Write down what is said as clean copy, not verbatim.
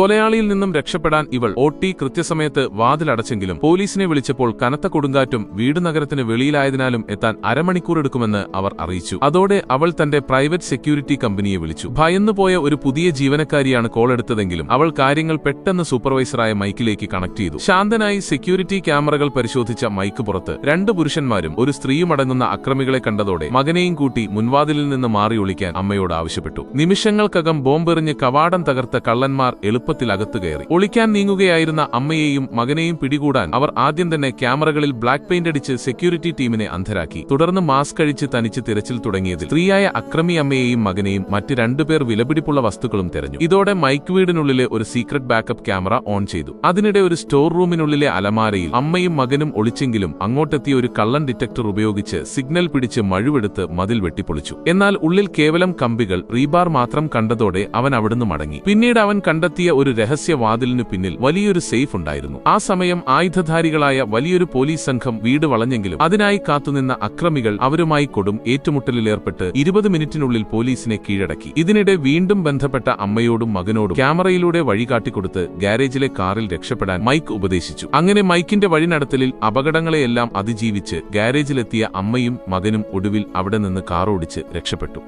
കൊലയാളിയിൽ നിന്നും രക്ഷപ്പെടാൻ ഇവൾ കൃത്യസമയത്ത് വാതിലടച്ചെങ്കിലും പോലീസിനെ വിളിച്ചപ്പോൾ കനത്ത കൊടുങ്കാറ്റും വീട് നഗരത്തിന് വെളിയിലായതിനാലും എത്താൻ അരമണിക്കൂർ എടുക്കുമെന്ന് അവർ അറിയിച്ചു. അതോടെ അവൾ തന്റെ പ്രൈവറ്റ് സെക്യൂരിറ്റി കമ്പനിയെ വിളിച്ചു. ഭയന്നുപോയ ഒരു പുതിയ ജീവനക്കാരിയാണ് കോൾ എടുത്തതെങ്കിലും അവൾ കാര്യങ്ങൾ പെട്ടെന്ന് സൂപ്പർവൈസറായ മൈക്കിലേക്ക് കണക്ട് ചെയ്തു. ശാന്തനായി സെക്യൂരിറ്റി ക്യാമറകൾ പരിശോധിച്ച മൈക്ക് പുറത്ത് 2 പുരുഷന്മാരും ഒരു സ്ത്രീയുമടങ്ങുന്ന അക്രമികളെ കണ്ടതോടെ മകനെയും കൂട്ടി മുൻവാതിലിൽ നിന്ന് മാറി ഒളിക്കാൻ അമ്മയോട് ആവശ്യപ്പെട്ടു. നിമിഷങ്ങൾക്കകം ബോംബെറിഞ്ഞ് കവാടം തകർത്ത കള്ളന്മാർ എളുപ്പത്തിൽ അകത്തു കയറി. ഒളിക്കാൻ നീങ്ങുകയായിരുന്ന അമ്മയെയും മകനെയും പിടികൂടാൻ അവർ ആദ്യം തന്നെ ക്യാമറകളിൽ ബ്ലാക്ക് പെയിന്റ് അടിച്ച് സെക്യൂരിറ്റി ടീമിനെ അന്ധരാക്കി. തുടർന്ന് മാസ്ക് കഴിച്ച് തനിച്ച് തിരച്ചിൽ തുടങ്ങിയതിൽ സ്ത്രീയായ അക്രമി അമ്മയെയും മകനെയും മറ്റ് 2 പേർ വിലപിടിപ്പുള്ള വസ്തുക്കളും തെരഞ്ഞു. ഇതോടെ മൈക്ക് വീടിനുള്ളിലെ ഒരു സീക്രട്ട് ബാക്കപ്പ് ക്യാമറ ഓൺ ചെയ്തു. അതിനിടെ ഒരു സ്റ്റോർ റൂമിനുള്ളിലെ അലമാരയിൽ അമ്മയും മകനും ഒളിച്ചെങ്കിലും അങ്ങോട്ടെത്തിയ ഒരു കള്ളൻ ഡിറ്റക്ടർ ഉപയോഗിച്ച് സിഗ്നൽ പിടിച്ച് മഴുവെടുത്ത് മതിൽ വെട്ടിപ്പൊളിച്ചു. എന്നാൽ ഉള്ളിൽ കേവലം കമ്പികൾ റീബാർ മാത്രം കണ്ടതോടെ അവൻ അവിടുന്ന് മടങ്ങി. പിന്നീട് അവൻ കണ്ടെത്തിയ ഒരു രഹസ്യ വാതിലിനു പിന്നിൽ വലിയൊരു സേഫ് ഉണ്ടായിരുന്നു. ആ സമയം ആയുധധാരികളായ വലിയൊരു പോലീസ് സംഘം വീട് വളഞ്ഞെങ്കിലും അതിനായി കാത്തുനിന്ന അക്രമികൾ അവരുമായി കൊടും ഏറ്റുമുട്ടലിലേർപ്പെട്ട് 20 മിനിറ്റിനുള്ളിൽ പോലീസിനെ കീഴടക്കി. ഇതിനിടെ വീണ്ടും ബന്ധപ്പെട്ട അമ്മയോടും മകനോടും ക്യാമറയിലൂടെ വഴികാട്ടിക്കൊടുത്ത് ഗാരേജിലെ കാറിൽ രക്ഷപ്പെടാൻ മൈക്ക് ഉപദേശിച്ചു. അങ്ങനെ മൈക്കിന്റെ വഴിനടത്തലിൽ അപകടങ്ങളെയെല്ലാം അതിജീവിച്ച് ഗാരേജിലെത്തിയ അമ്മയും മകനും ഒടുവിൽ അവിടെ നിന്ന് കാറോടിച്ച് രക്ഷപ്പെട്ടു.